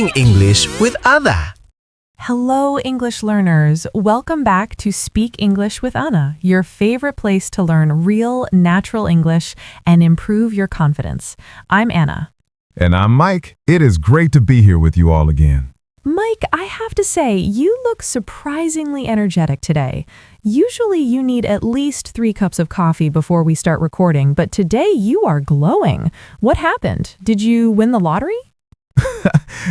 Speaking English with Anna. Hello, English learners. Welcome back to Speak English with Anna, your favorite place to learn real, natural English and improve your confidence. I'm Anna. And I'm Mike. It is great to be here with you all again. Mike, I have to say, you look surprisingly energetic today. Usually you need at least 3 cups of coffee before we start recording, but today you are glowing. What happened? Did you win the lottery?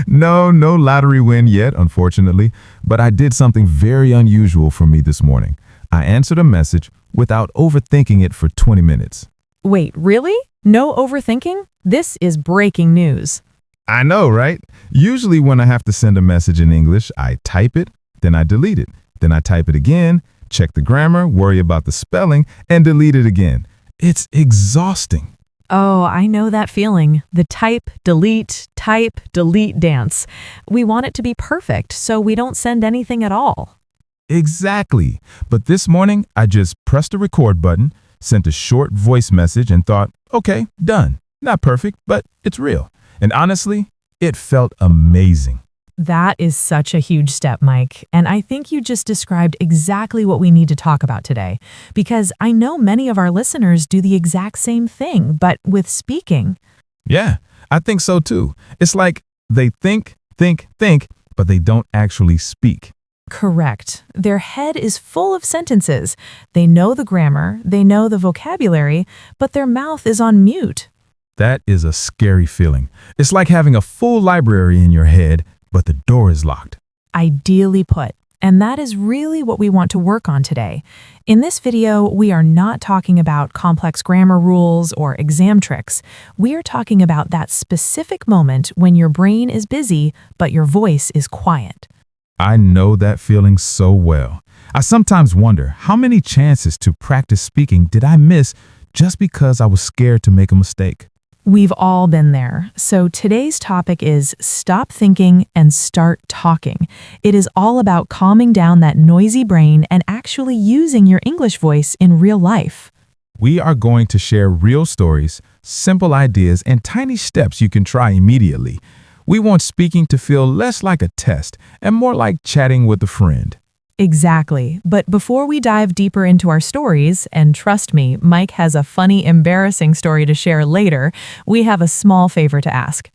No lottery win yet, unfortunately, but I did something very unusual for me this morning. I answered a message without overthinking it for 20 minutes. Wait, really? No overthinking? This is breaking news. I know, right? Usually when I have to send a message in English, I type it, then I delete it. Then I type it again, check the grammar, worry about the spelling, and delete it again. It's exhausting. Oh, I know that feeling. The type, delete dance. We want it to be perfect, so we don't send anything at all. Exactly. But this morning, I just pressed the record button, sent a short voice message, and thought, okay, done. Not perfect, but it's real. And honestly, it felt amazing. That is such a huge step, Mike. And I think you just described exactly what we need to talk about today, because I know many of our listeners do the exact same thing, but with speaking. Yeah, I think so too. It's like they think, but they don't actually speak. Correct. Their head is full of sentences. They know the grammar, they know the vocabulary, but their mouth is on mute. That is a scary feeling. It's like having a full library in your head, but the door is locked. Ideally put. And that is really what we want to work on today. In this video, we are not talking about complex grammar rules or exam tricks. We are talking about that specific moment when your brain is busy, but your voice is quiet. I know that feeling so well. I sometimes wonder how many chances to practice speaking did I miss just because I was scared to make a mistake. We've all been there. So today's topic is stop thinking and start talking. It is all about calming down that noisy brain and actually using your English voice in real life. We are going to share real stories, simple ideas, and tiny steps you can try immediately. We want speaking to feel less like a test and more like chatting with a friend. Exactly. But before we dive deeper into our stories, and trust me, Mike has a funny, embarrassing story to share later, we have a small favor to ask.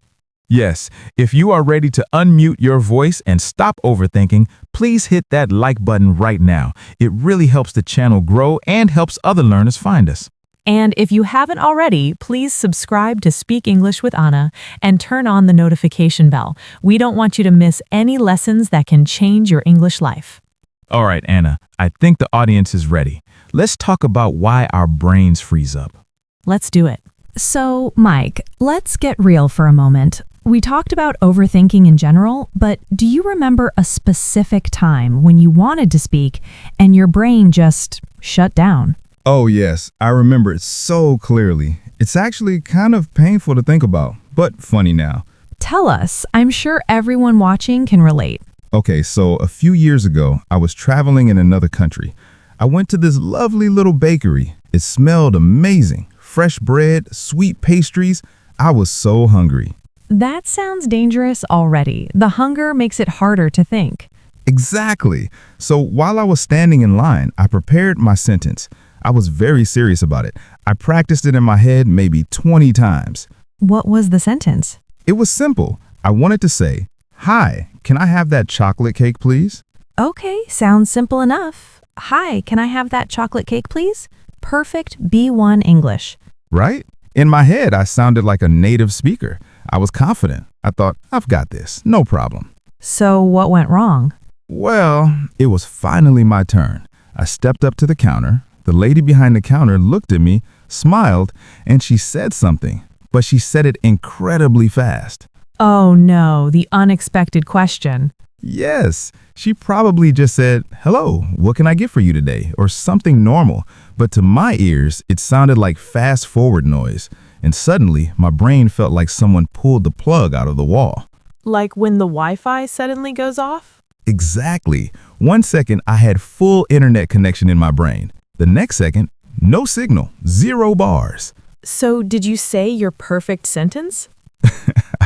Yes, if you are ready to unmute your voice and stop overthinking, please hit that like button right now. It really helps the channel grow and helps other learners find us. And if you haven't already, please subscribe to Speak English with Anna and turn on the notification bell. We don't want you to miss any lessons that can change your English life. All right, Anna, I think the audience is ready. Let's talk about why our brains freeze up. Let's do it. So, Mike, let's get real for a moment. We talked about overthinking in general, but do you remember a specific time when you wanted to speak and your brain just shut down? Oh, yes. I remember it so clearly. It's actually kind of painful to think about, but funny now. Tell us. I'm sure everyone watching can relate. Okay, so a few years ago, I was traveling in another country. I went to this lovely little bakery. It smelled amazing. Fresh bread, sweet pastries. I was so hungry. That sounds dangerous already. The hunger makes it harder to think. Exactly. So while I was standing in line, I prepared my sentence. I was very serious about it. I practiced it in my head maybe 20 times. What was the sentence? It was simple. I wanted to say, "Hi, can I have that chocolate cake, please?" Okay, sounds simple enough. Hi, can I have that chocolate cake, please? Perfect B1 English. Right? In my head, I sounded like a native speaker. I was confident. I thought, I've got this, no problem. So what went wrong? Well, it was finally my turn. I stepped up to the counter. The lady behind the counter looked at me, smiled, and she said something, but she said it incredibly fast. Oh no, the unexpected question. Yes, she probably just said, "Hello, what can I get for you today?" or something normal. But to my ears, it sounded like fast forward noise. And suddenly, my brain felt like someone pulled the plug out of the wall. Like when the Wi-Fi suddenly goes off? Exactly. 1 second, I had full internet connection in my brain. The next second, no signal, 0 bars. So did you say your perfect sentence?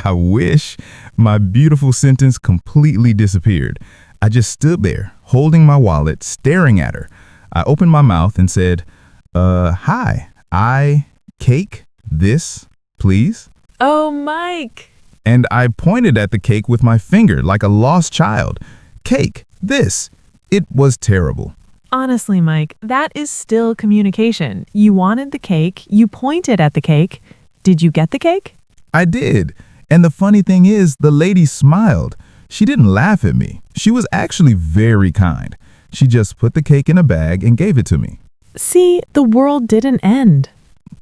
I wish. My beautiful sentence completely disappeared. I just stood there, holding my wallet, staring at her. I opened my mouth and said, hi, cake, this, please? Oh, Mike. And I pointed at the cake with my finger like a lost child. Cake, this. It was terrible. Honestly, Mike, that is still communication. You wanted the cake, you pointed at the cake. Did you get the cake? I did. And the funny thing is, the lady smiled. She didn't laugh at me. She was actually very kind. She just put the cake in a bag and gave it to me. See, the world didn't end.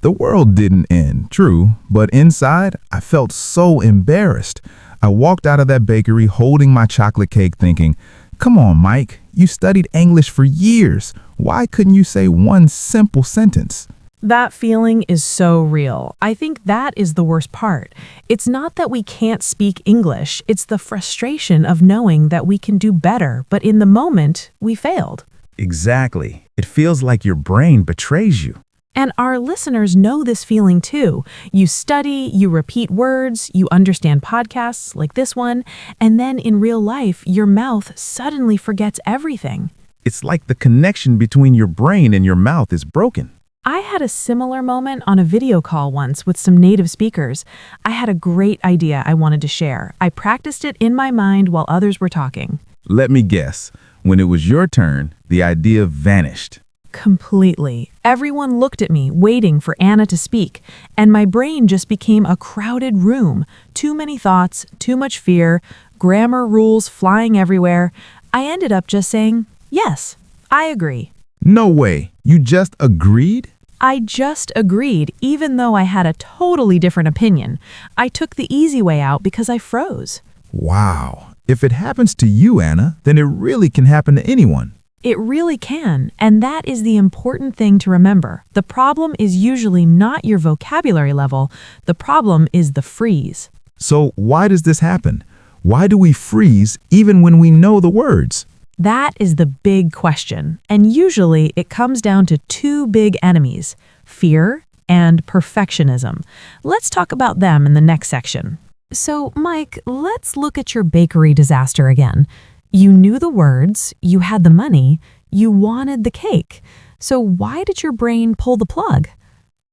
The world didn't end, true, but inside, I felt so embarrassed. I walked out of that bakery holding my chocolate cake thinking, come on, Mike, you studied English for years. Why couldn't you say one simple sentence? That feeling is so real. I think that is the worst part. It's not that we can't speak English, it's the frustration of knowing that we can do better, but in the moment, we failed. Exactly. It feels like your brain betrays you. And our listeners know this feeling too. You study, you repeat words, you understand podcasts like this one, and then in real life, your mouth suddenly forgets everything. It's like the connection between your brain and your mouth is broken. I had a similar moment on a video call once with some native speakers. I had a great idea I wanted to share. I practiced it in my mind while others were talking. Let me guess. When it was your turn, the idea vanished. Completely. Everyone looked at me, waiting for Anna to speak, and my brain just became a crowded room. Too many thoughts, too much fear, grammar rules flying everywhere. I ended up just saying, yes, I agree. No way. You just agreed? I just agreed, even though I had a totally different opinion. I took the easy way out because I froze. Wow. If it happens to you, Anna, then it really can happen to anyone. It really can, and that is the important thing to remember. The problem is usually not your vocabulary level. The problem is the freeze. So why does this happen? Why do we freeze even when we know the words? That is the big question, and usually it comes down to two big enemies, fear and perfectionism. Let's talk about them in the next section. So, Mike, let's look at your bakery disaster again. You knew the words, you had the money, you wanted the cake. So why did your brain pull the plug?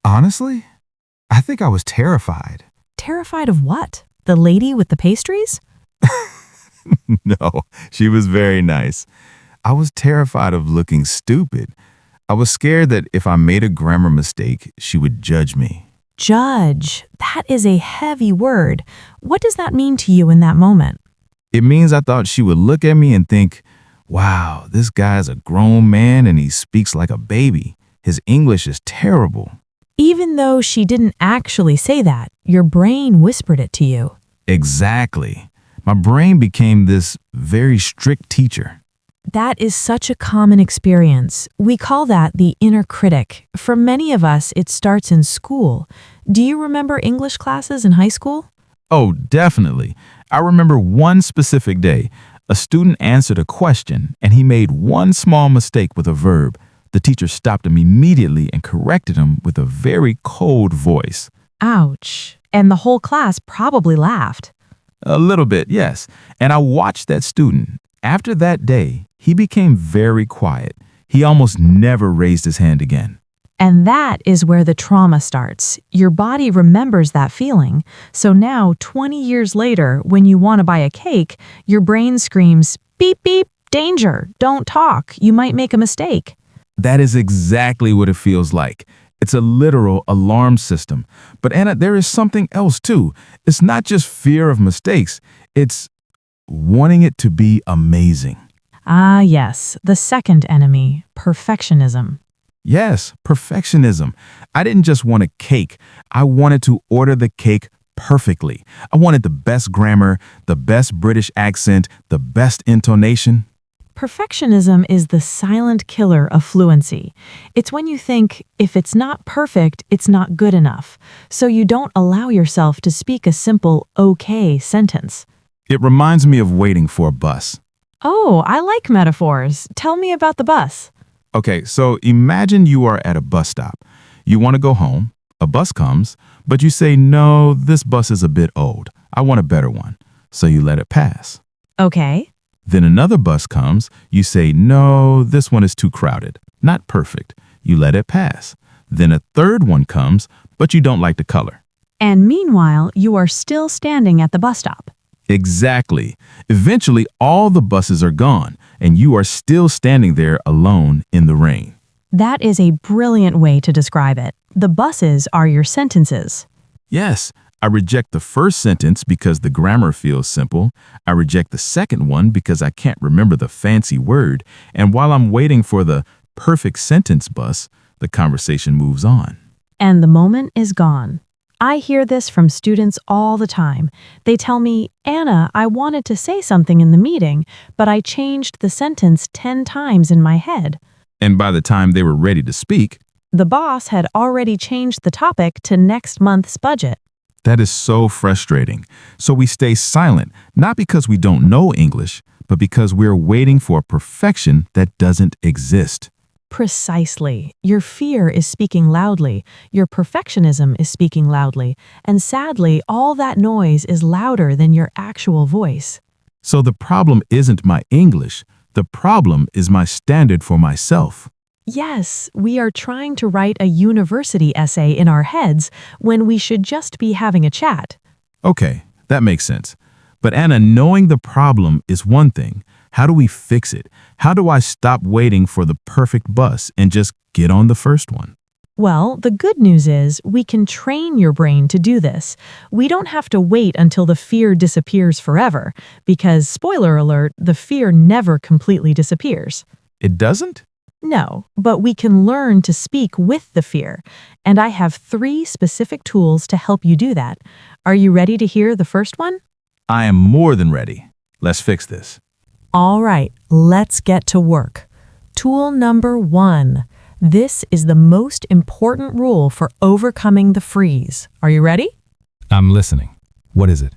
Honestly, I think I was terrified. Terrified of what? The lady with the pastries? No, she was very nice. I was terrified of looking stupid. I was scared that if I made a grammar mistake, she would judge me. Judge. That is a heavy word. What does that mean to you in that moment? It means I thought she would look at me and think, wow, this guy's a grown man and he speaks like a baby. His English is terrible. Even though she didn't actually say that, your brain whispered it to you. Exactly. My brain became this very strict teacher. That is such a common experience. We call that the inner critic. For many of us, it starts in school. Do you remember English classes in high school? Oh, definitely. I remember one specific day. A student answered a question and he made one small mistake with a verb. The teacher stopped him immediately and corrected him with a very cold voice. Ouch. And the whole class probably laughed. A little bit, yes. And I watched that student. After that day, he became very quiet. He almost never raised his hand again. And that is where the trauma starts. Your body remembers that feeling. So now, 20 years later, when you want to buy a cake, your brain screams, beep, beep, danger, don't talk, you might make a mistake. That is exactly what it feels like. It's a literal alarm system. But Anna, there is something else too. It's not just fear of mistakes. It's wanting it to be amazing. Ah, yes, the second enemy, perfectionism. Yes, perfectionism. I didn't just want a cake. I wanted to order the cake perfectly. I wanted the best grammar, the best British accent, the best intonation. Perfectionism is the silent killer of fluency. It's when you think, if it's not perfect, it's not good enough. So you don't allow yourself to speak a simple, okay sentence. It reminds me of waiting for a bus. Oh, I like metaphors. Tell me about the bus. Okay, so imagine you are at a bus stop. You want to go home. A bus comes, but you say, no, this bus is a bit old. I want a better one. So you let it pass. Okay. Then another bus comes. You say, no, this one is too crowded. Not perfect. You let it pass. Then a third one comes, but you don't like the color. And meanwhile, you are still standing at the bus stop. Exactly. Eventually, all the buses are gone, and you are still standing there alone in the rain. That is a brilliant way to describe it. The buses are your sentences. Yes, I reject the first sentence because the grammar feels simple. I reject the second one because I can't remember the fancy word. And while I'm waiting for the perfect sentence bus, the conversation moves on. And the moment is gone. I hear this from students all the time. They tell me, Anna, I wanted to say something in the meeting, but I changed the sentence 10 times in my head. And by the time they were ready to speak, The boss had already changed the topic to next month's budget. that is so frustrating. So we stay silent, not because we don't know English, but because we're waiting for a perfection that doesn't exist. Precisely. Your fear is speaking loudly. Your perfectionism is speaking loudly. And sadly, all that noise is louder than your actual voice. So the problem isn't my English. The problem is my standard for myself. Yes, we are trying to write a university essay in our heads when we should just be having a chat. Okay, that makes sense. But Anna, knowing the problem is one thing. How do we fix it? How do I stop waiting for the perfect bus and just get on the first one? Well, the good news is we can train your brain to do this. We don't have to wait until the fear disappears forever, because, spoiler alert, the fear never completely disappears. It doesn't? No, but we can learn to speak with the fear. And I have 3 specific tools to help you do that. Are you ready to hear the first one? I am more than ready. Let's fix this. All right, let's get to work. Tool number 1. This is the most important rule for overcoming the freeze. Are you ready? I'm listening. What is it?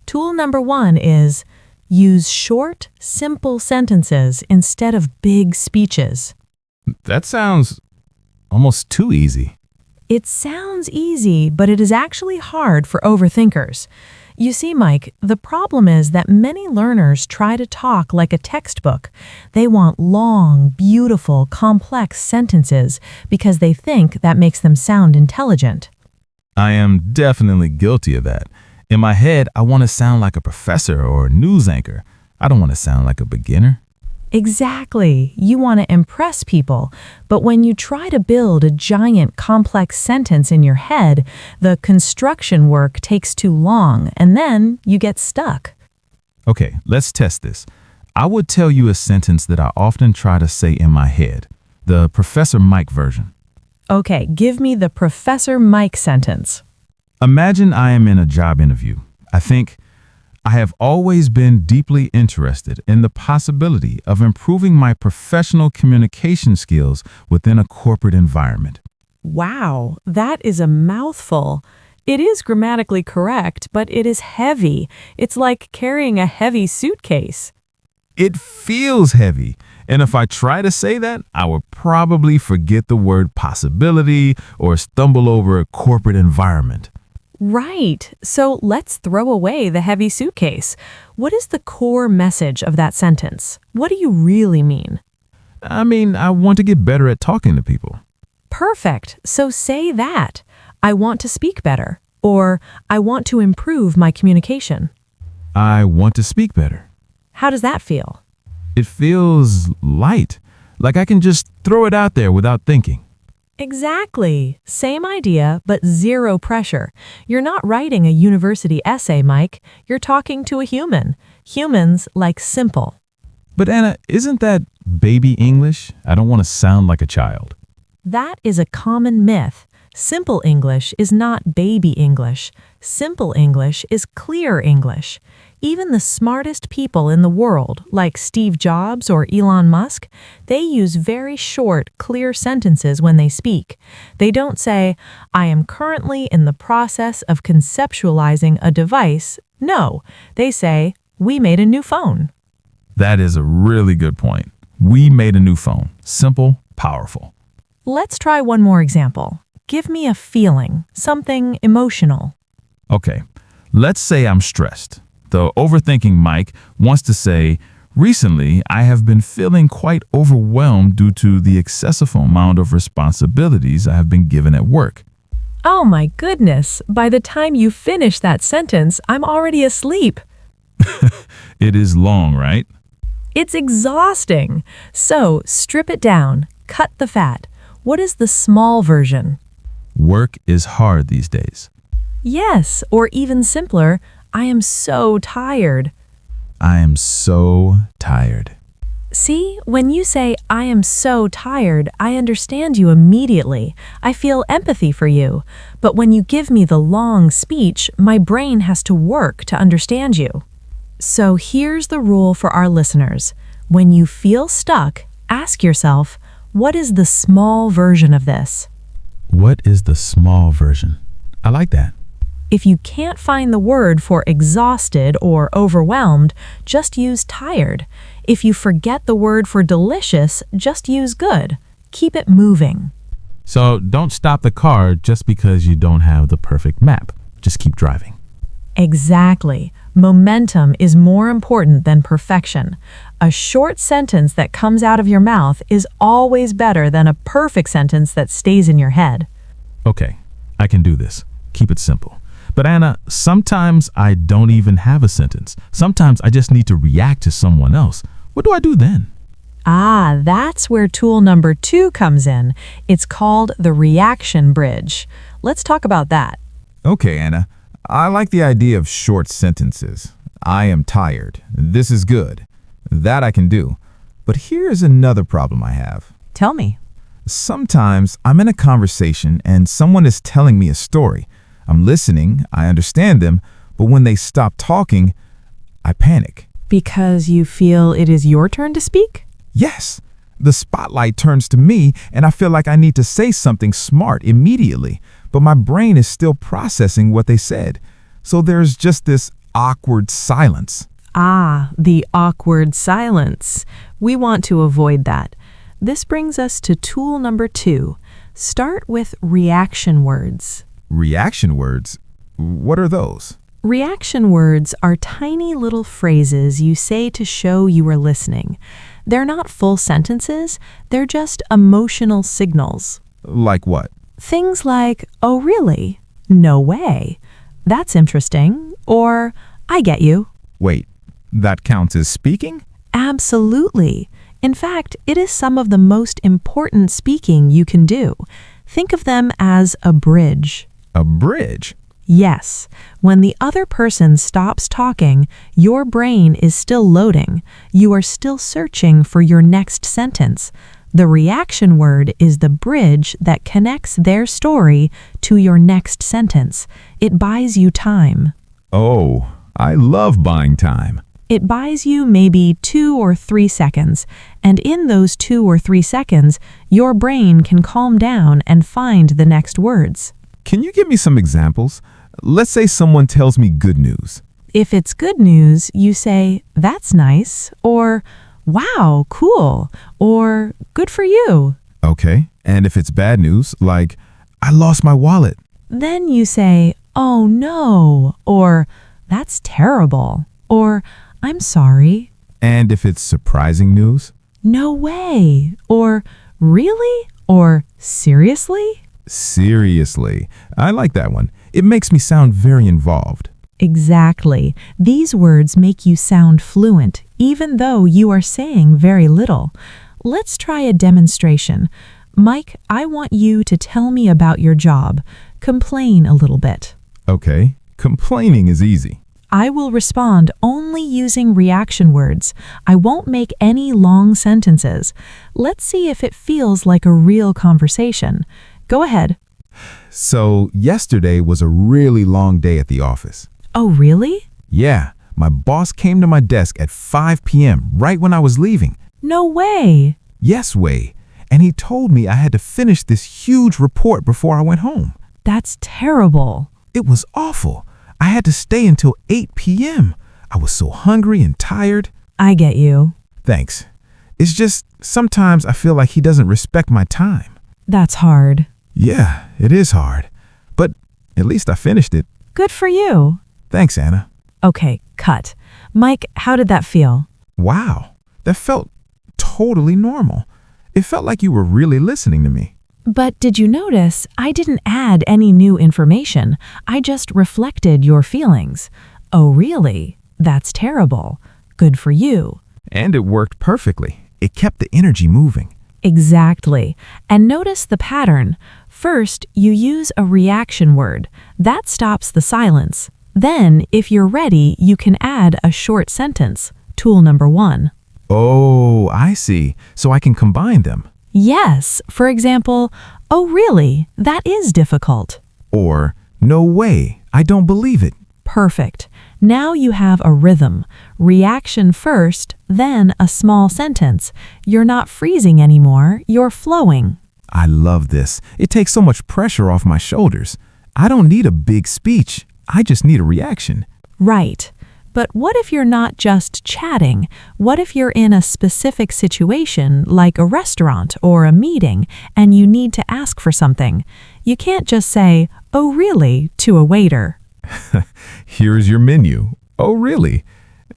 Tool number 1 is use short, simple sentences instead of big speeches. That sounds almost too easy. It sounds easy, but it is actually hard for overthinkers. You see, Mike, the problem is that many learners try to talk like a textbook. They want long, beautiful, complex sentences because they think that makes them sound intelligent. I am definitely guilty of that. In my head, I want to sound like a professor or a news anchor. I don't want to sound like a beginner. Exactly. You want to impress people, but when you try to build a giant, complex sentence in your head, the construction work takes too long, and then you get stuck. Okay, let's test this. I would tell you a sentence that I often try to say in my head, the Professor Mike version. Okay, give me the Professor Mike sentence. Imagine I am in a job interview. I think, I have always been deeply interested in the possibility of improving my professional communication skills within a corporate environment. Wow, that is a mouthful. It is grammatically correct, but it is heavy. It's like carrying a heavy suitcase. It feels heavy, and if I try to say that, I would probably forget the word possibility or stumble over a corporate environment. Right. So let's throw away the heavy suitcase. What is the core message of that sentence? What do you really mean? I mean, I want to get better at talking to people. Perfect. So say that. I want to speak better. Or I want to improve my communication. I want to speak better. How does that feel? It feels light, like I can just throw it out there without thinking. Exactly. Same idea, but zero pressure. You're not writing a university essay, Mike. You're talking to a human. Humans like simple. But Anna, isn't that baby English? I don't want to sound like a child. That is a common myth. Simple English is not baby English. Simple English is clear English. Even the smartest people in the world, like Steve Jobs or Elon Musk, they use very short, clear sentences when they speak. They don't say, I am currently in the process of conceptualizing a device. No, they say, we made a new phone. That is a really good point. We made a new phone. Simple, powerful. Let's try one more example. give me a feeling, something emotional. Okay, let's say I'm stressed. The overthinking Mike wants to say, recently I have been feeling quite overwhelmed due to the excessive amount of responsibilities I have been given at work. Oh my goodness, by the time you finish that sentence, I'm already asleep. It is long, right? It's exhausting. So, strip it down, cut the fat. What is the small version? Work is hard these days. Yes, or even simpler, I am so tired. I am so tired. See, when you say, I am so tired, I understand you immediately. I feel empathy for you. But when you give me the long speech, my brain has to work to understand you. So here's the rule for our listeners. When you feel stuck, ask yourself, what is the small version of this? What is the small version? I like that. If you can't find the word for exhausted or overwhelmed, just use tired. If you forget the word for delicious, just use good. Keep it moving. So don't stop the car just because you don't have the perfect map. Just keep driving. Exactly. Momentum is more important than perfection. A short sentence that comes out of your mouth is always better than a perfect sentence that stays in your head. Okay, I can do this. Keep it simple. But Anna, sometimes I don't even have a sentence. Sometimes I just need to react to someone else. What do I do then? Ah, that's where tool number 2 comes in. It's called the reaction bridge. Let's talk about that. Okay, Anna. I like the idea of short sentences. I am tired. This is good. That I can do. But here's another problem I have. Tell me. Sometimes I'm in a conversation and someone is telling me a story. I'm listening, I understand them, but when they stop talking, I panic. Because you feel it is your turn to speak? Yes, the spotlight turns to me and I feel like I need to say something smart immediately, but my brain is still processing what they said. So there's just this awkward silence. Ah, the awkward silence. We want to avoid that. This brings us to tool number 2. Start with reaction words. Reaction words? What are those? Reaction words are tiny little phrases you say to show you are listening. They're not full sentences, they're just emotional signals. Like what? Things like, oh really? No way. That's interesting. Or, I get you. Wait, that counts as speaking? Absolutely. In fact, it is some of the most important speaking you can do. Think of them as a bridge. A bridge? Yes. When the other person stops talking, your brain is still loading. You are still searching for your next sentence. The reaction word is the bridge that connects their story to your next sentence. It buys you time. Oh, I love buying time. It buys you maybe 2 or 3 seconds, and in those 2 or 3 seconds, your brain can calm down and find the next words. Can you give me some examples? Let's say someone tells me good news. If it's good news, you say, that's nice, or wow, cool, or good for you. Okay, and if it's bad news, like, I lost my wallet. Then you say, oh no, or that's terrible, or I'm sorry. And if it's surprising news? No way, or really, or seriously? Seriously. I like that one. It makes me sound very involved. Exactly. These words make you sound fluent, even though you are saying very little. Let's try a demonstration. Mike, I want you to tell me about your job. Complain a little bit. Okay, complaining is easy. I will respond only using reaction words. I won't make any long sentences. Let's see if it feels like a real conversation. Go ahead. So, yesterday was a really long day at the office. Oh, really? Yeah, my boss came to my desk at 5 p.m. right when I was leaving. No way. Yes way. And he told me I had to finish this huge report before I went home. That's terrible. It was awful. I had to stay until 8 p.m. I was so hungry and tired. I get you. Thanks. It's just sometimes I feel like he doesn't respect my time. That's hard. Yeah, it is hard. But at least I finished it. Good for you. Thanks, Anna. Okay, cut. Mike, how did that feel? Wow, that felt totally normal. It felt like you were really listening to me. But did you notice I didn't add any new information? I just reflected your feelings. Oh, really? That's terrible. Good for you. And it worked perfectly. It kept the energy moving. Exactly. And notice the pattern. First, you use a reaction word. That stops the silence. Then, if you're ready, you can add a short sentence. Tool number 1. Oh, I see. So I can combine them. Yes, for example, oh really, that is difficult. Or, no way, I don't believe it. Perfect. Now you have a rhythm. Reaction first, then a small sentence. You're not freezing anymore, you're flowing. I love this. It takes so much pressure off my shoulders. I don't need a big speech. I just need a reaction. Right. But what if you're not just chatting? What if you're in a specific situation, like a restaurant or a meeting, and you need to ask for something? You can't just say, "Oh, really?" to a waiter. Here's your menu. Oh, really?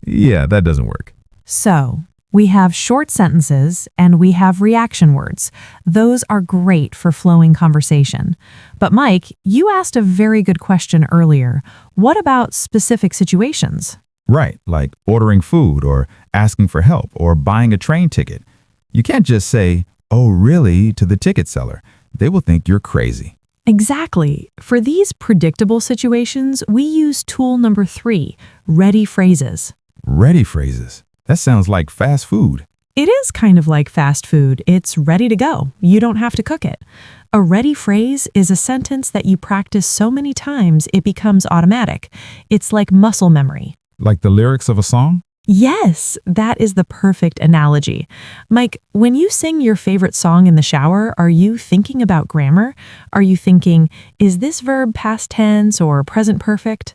Yeah, that doesn't work. So, we have short sentences and we have reaction words. Those are great for flowing conversation. But Mike, you asked a very good question earlier. What about specific situations? Right, like ordering food or asking for help or buying a train ticket. You can't just say, "Oh, really?" to the ticket seller. They will think you're crazy. Exactly. For these predictable situations, we use tool number 3, ready phrases. Ready phrases. That sounds like fast food. It is kind of like fast food. It's ready to go. You don't have to cook it. A ready phrase is a sentence that you practice so many times it becomes automatic. It's like muscle memory. Like the lyrics of a song? Yes, that is the perfect analogy. Mike, when you sing your favorite song in the shower, are you thinking about grammar? Are you thinking, is this verb past tense or present perfect?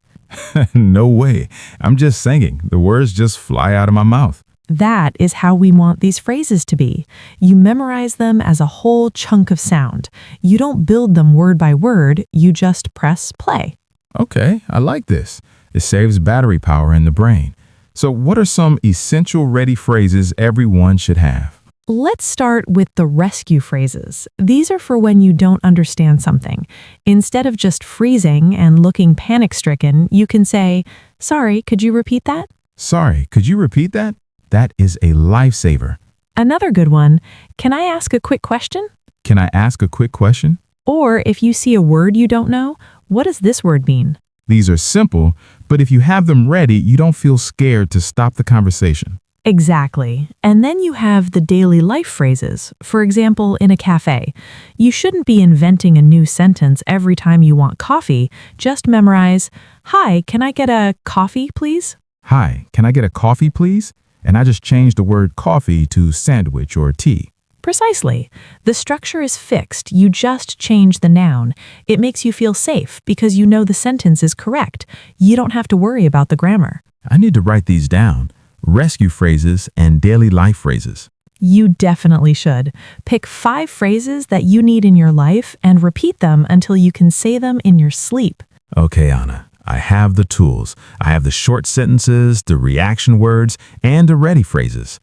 No way. I'm just singing. The words just fly out of my mouth. That is how we want these phrases to be. You memorize them as a whole chunk of sound. You don't build them word by word, you just press play. Okay, I like this. It saves battery power in the brain. So what are some essential ready phrases everyone should have? Let's start with the rescue phrases. These are for when you don't understand something. Instead of just freezing and looking panic-stricken, you can say, "Sorry, could you repeat that?" Sorry, could you repeat that? That is a lifesaver. Another good one, "Can I ask a quick question?" Can I ask a quick question? Or if you see a word you don't know, "What does this word mean?" These are simple, but if you have them ready, you don't feel scared to stop the conversation. Exactly. And then you have the daily life phrases. For example, in a cafe. You shouldn't be inventing a new sentence every time you want coffee. Just memorize, "Hi, can I get a coffee, please?" Hi, can I get a coffee, please? And I just changed the word coffee to sandwich or tea. Precisely. The structure is fixed. You just change the noun. It makes you feel safe because you know the sentence is correct. You don't have to worry about the grammar. I need to write these down. Rescue phrases and daily life phrases. You definitely should. Pick 5 phrases that you need in your life and repeat them until you can say them in your sleep. Okay, Anna, I have the tools. I have the short sentences, the reaction words, and the ready phrases.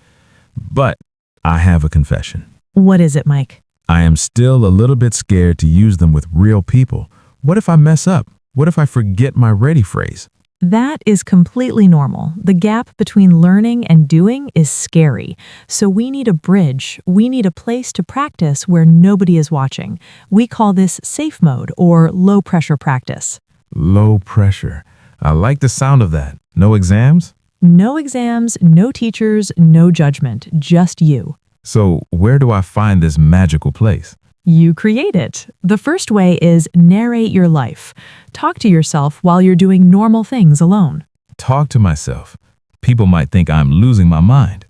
But I have a confession. What is it, Mike? I am still a little bit scared to use them with real people. What if I mess up? What if I forget my ready phrase? That is completely normal. The gap between learning and doing is scary. So we need a bridge. We need a place to practice where nobody is watching. We call this safe mode or low pressure practice. Low pressure. I like the sound of that. No exams? No exams, no teachers, no judgment, just you. So where do I find this magical place? You create it. The first way is narrate your life. Talk to yourself while you're doing normal things alone. Talk to myself. People might think I'm losing my mind.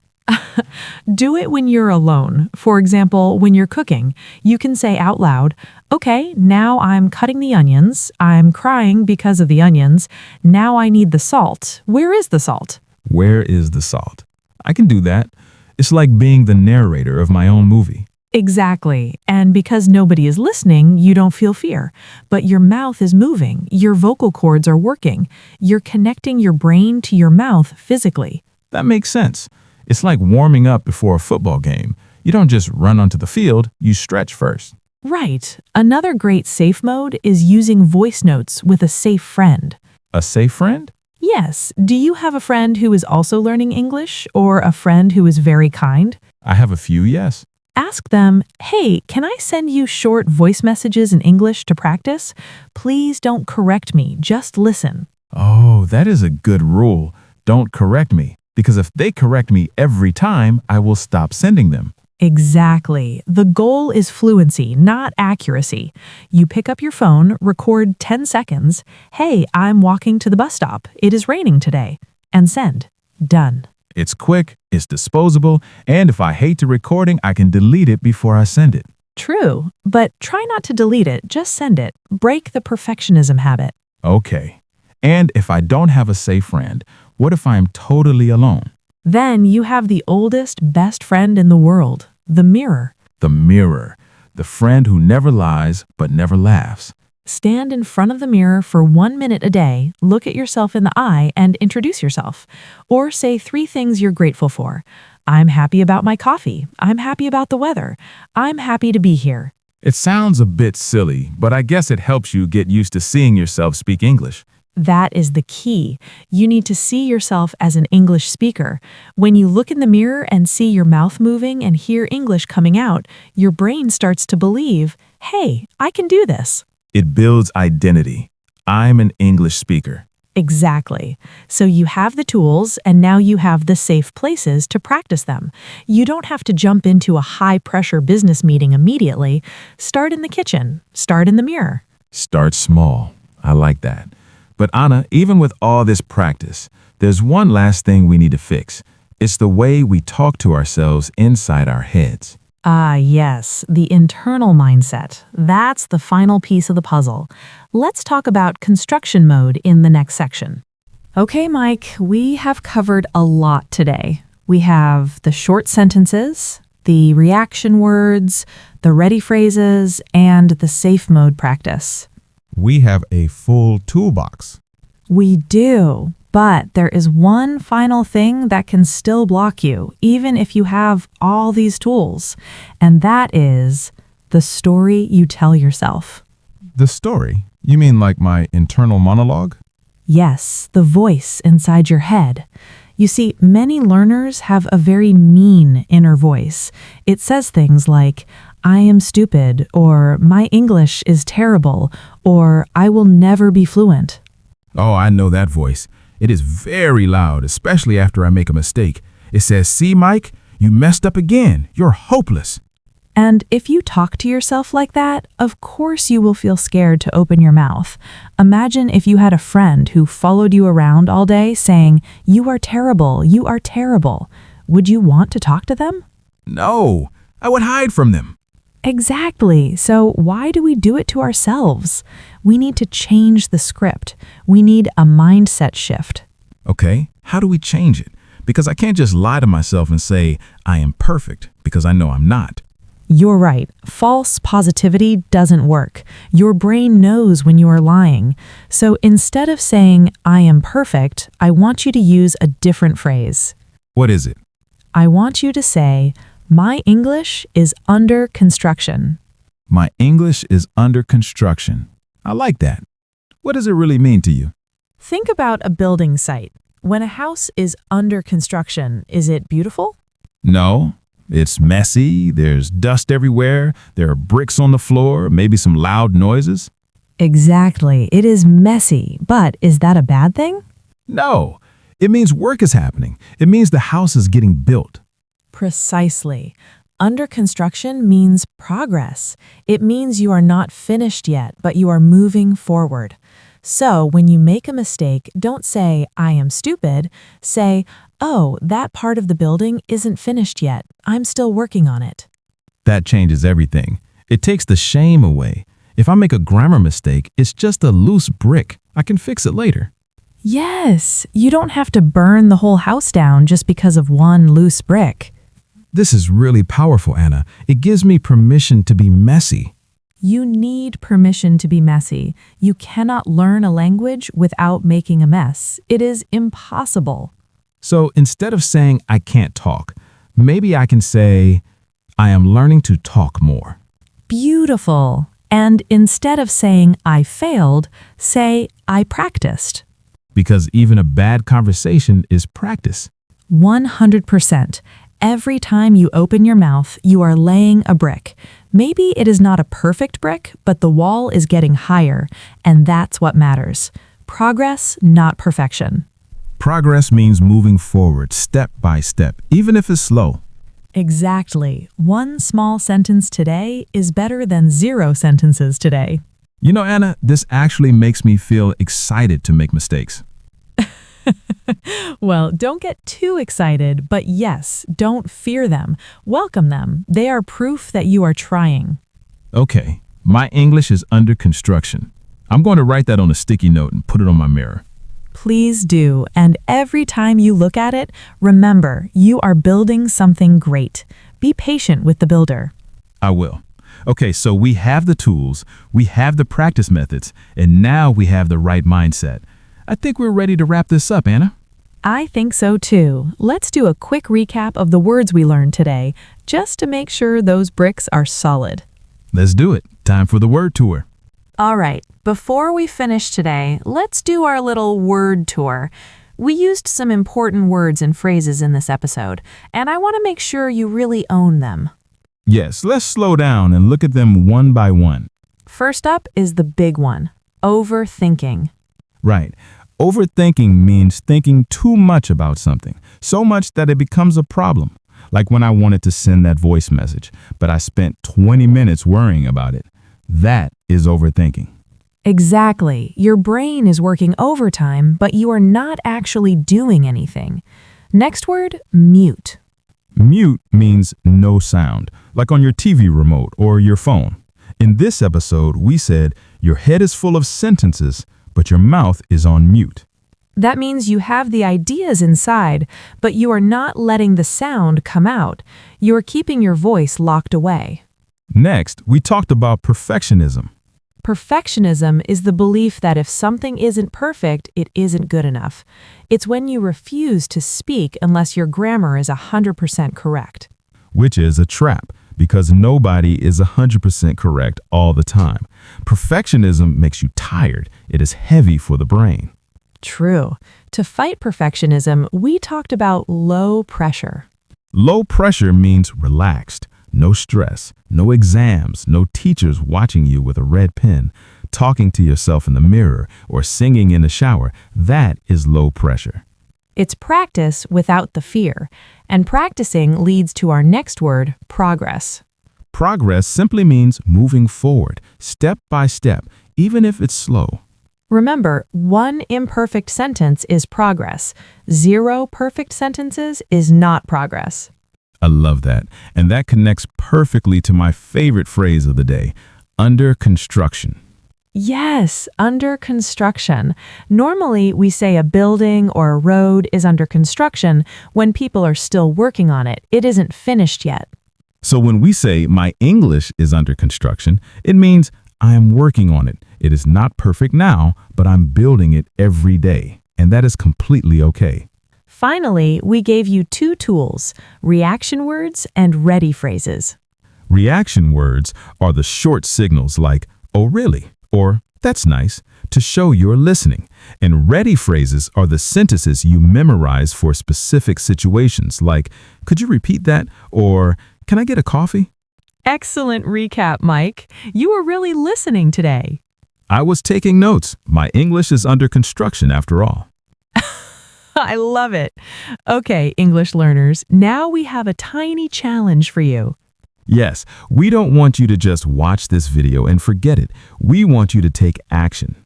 Do it when you're alone. For example, when you're cooking, you can say out loud, "Okay, now I'm cutting the onions. I'm crying because of the onions. Now I need the salt. Where is the salt?" Where is the salt? I can do that. It's like being the narrator of my own movie. Exactly. And because nobody is listening, you don't feel fear. But your mouth is moving, your vocal cords are working. You're connecting your brain to your mouth physically. That makes sense. It's like warming up before a football game. You don't just run onto the field, you stretch first. Right. Another great safe mode is using voice notes with a safe friend. A safe friend? Yes. Do you have a friend who is also learning English or a friend who is very kind? I have a few, yes. Ask them, hey, can I send you short voice messages in English to practice? Please don't correct me, just listen. Oh, that is a good rule. Don't correct me, because if they correct me every time, I will stop sending them. Exactly. The goal is fluency, not accuracy. You pick up your phone, record 10 seconds. Hey, I'm walking to the bus stop. It is raining today. And send. Done. It's quick, it's disposable, and if I hate the recording, I can delete it before I send it. True, but try not to delete it, just send it. Break the perfectionism habit. Okay. And if I don't have a safe friend, what if I'm totally alone? Then you have the oldest, best friend in the world, the mirror. The mirror. The friend who never lies but never laughs. Stand in front of the mirror for 1 minute a day, look at yourself in the eye, and introduce yourself. Or say 3 things you're grateful for. I'm happy about my coffee. I'm happy about the weather. I'm happy to be here. It sounds a bit silly, but I guess it helps you get used to seeing yourself speak English. That is the key. You need to see yourself as an English speaker. When you look in the mirror and see your mouth moving and hear English coming out, your brain starts to believe, hey, I can do this. It builds identity. I'm an English speaker. Exactly. So you have the tools and now you have the safe places to practice them. You don't have to jump into a high-pressure business meeting immediately. Start in the kitchen. Start in the mirror. Start small. I like that. But Anna, even with all this practice, there's one last thing we need to fix. It's the way we talk to ourselves inside our heads. Ah, yes, the internal mindset. That's the final piece of the puzzle. Let's talk about construction mode in the next section. Okay, Mike, we have covered a lot today. We have the short sentences, the reaction words, the ready phrases, and the safe mode practice. We have a full toolbox. We do, but there is one final thing that can still block you, even if you have all these tools, and that is the story you tell yourself. The story? You mean like my internal monologue? Yes, the voice inside your head. You see, many learners have a very mean inner voice. It says things like, I am stupid, or my English is terrible, or I will never be fluent. Oh, I know that voice. It is very loud, especially after I make a mistake. It says, see, Mike, you messed up again. You're hopeless. And if you talk to yourself like that, of course you will feel scared to open your mouth. Imagine if you had a friend who followed you around all day saying, you are terrible, you are terrible. Would you want to talk to them? No, I would hide from them. Exactly. So why do we do it to ourselves? We need to change the script. We need a mindset shift. Okay, how do we change it? Because I can't just lie to myself and say, I am perfect, because I know I'm not. You're right. False positivity doesn't work. Your brain knows when you are lying. So instead of saying, I am perfect, I want you to use a different phrase. What is it? I want you to say, my English is under construction. My English is under construction. I like that. What does it really mean to you? Think about a building site. When a house is under construction, is it beautiful? No, it's messy. There's dust everywhere. There are bricks on the floor, maybe some loud noises. Exactly. It is messy, but is that a bad thing? No, it means work is happening. It means the house is getting built. Precisely. Under construction means progress. It means you are not finished yet, but you are moving forward. So when you make a mistake, don't say, I am stupid. Say, oh, that part of the building isn't finished yet. I'm still working on it. That changes everything. It takes the shame away. If I make a grammar mistake, it's just a loose brick. I can fix it later. Yes, you don't have to burn the whole house down just because of one loose brick. This is really powerful, Anna. It gives me permission to be messy. You need permission to be messy. You cannot learn a language without making a mess. It is impossible. So instead of saying I can't talk, maybe I can say I am learning to talk more. Beautiful. And instead of saying I failed, say I practiced. Because even a bad conversation is practice. 100%. Every time you open your mouth, you are laying a brick. Maybe it is not a perfect brick, but the wall is getting higher, and that's what matters. Progress, not perfection. Progress means moving forward step by step, even if it's slow. Exactly. One small sentence today is better than 0 sentences today. You know, Anna, this actually makes me feel excited to make mistakes. Well, don't get too excited, but yes, don't fear them. Welcome them. They are proof that you are trying. Okay, my English is under construction. I'm going to write that on a sticky note and put it on my mirror. Please do, and every time you look at it, remember, you are building something great. Be patient with the builder. I will. Okay, so we have the tools, we have the practice methods, and now we have the right mindset. I think we're ready to wrap this up, Anna. I think so too. Let's do a quick recap of the words we learned today, just to make sure those bricks are solid. Let's do it. Time for the word tour. All right, before we finish today, let's do our little word tour. We used some important words and phrases in this episode, and I want to make sure you really own them. Yes, let's slow down and look at them one by one. First up is the big one, overthinking. Right. Overthinking means thinking too much about something, so much that it becomes a problem. Like when I wanted to send that voice message, but I spent 20 minutes worrying about it. That is overthinking. Exactly. Your brain is working overtime, but you are not actually doing anything. Next word, mute. Mute means no sound, like on your TV remote or your phone. In this episode, we said your head is full of sentences, but your mouth is on mute. That means you have the ideas inside, but you are not letting the sound come out. You are keeping your voice locked away. Next, we talked about perfectionism. Perfectionism is the belief that if something isn't perfect, it isn't good enough. It's when you refuse to speak unless your grammar is 100% correct. Which is a trap, because nobody is 100% correct all the time. Perfectionism makes you tired. It is heavy for the brain. True. To fight perfectionism, we talked about low pressure. Low pressure means relaxed, no stress, no exams, no teachers watching you with a red pen, talking to yourself in the mirror, or singing in the shower. That is low pressure. It's practice without the fear, and practicing leads to our next word, progress. Progress simply means moving forward, step by step, even if it's slow. Remember, 1 imperfect sentence is progress. 0 perfect sentences is not progress. I love that, and that connects perfectly to my favorite phrase of the day, under construction. Yes, under construction. Normally, we say a building or a road is under construction when people are still working on it. It isn't finished yet. So when we say my English is under construction, it means I am working on it. It is not perfect now, but I'm building it every day, and that is completely okay. Finally, we gave you 2 tools, reaction words and ready phrases. Reaction words are the short signals like, oh really? Or, that's nice, to show you're listening. And ready phrases are the sentences you memorize for specific situations like, could you repeat that? Or, can I get a coffee? Excellent recap, Mike. You were really listening today. I was taking notes. My English is under construction after all. I love it. Okay, English learners, now we have a tiny challenge for you. Yes, we don't want you to just watch this video and forget it. We want you to take action.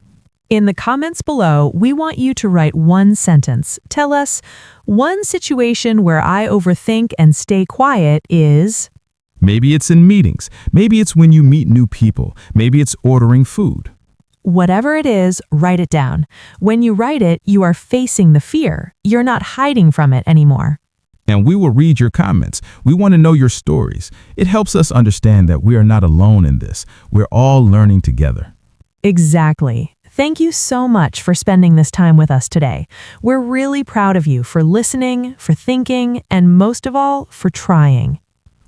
In the comments below, we want you to write 1 sentence. Tell us, one situation where I overthink and stay quiet is... Maybe it's in meetings. Maybe it's when you meet new people. Maybe it's ordering food. Whatever it is, write it down. When you write it, you are facing the fear. You're not hiding from it anymore. And we will read your comments. We want to know your stories. It helps us understand that we are not alone in this. We're all learning together. Exactly. Thank you so much for spending this time with us today. We're really proud of you for listening, for thinking, and most of all, for trying.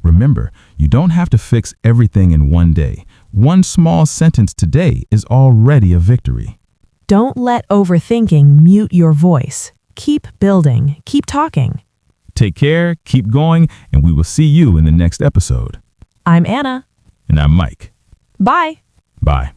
Remember, you don't have to fix everything in one day. One small sentence today is already a victory. Don't let overthinking mute your voice. Keep building, keep talking. Take care, keep going, and we will see you in the next episode. I'm Anna. And I'm Mike. Bye. Bye.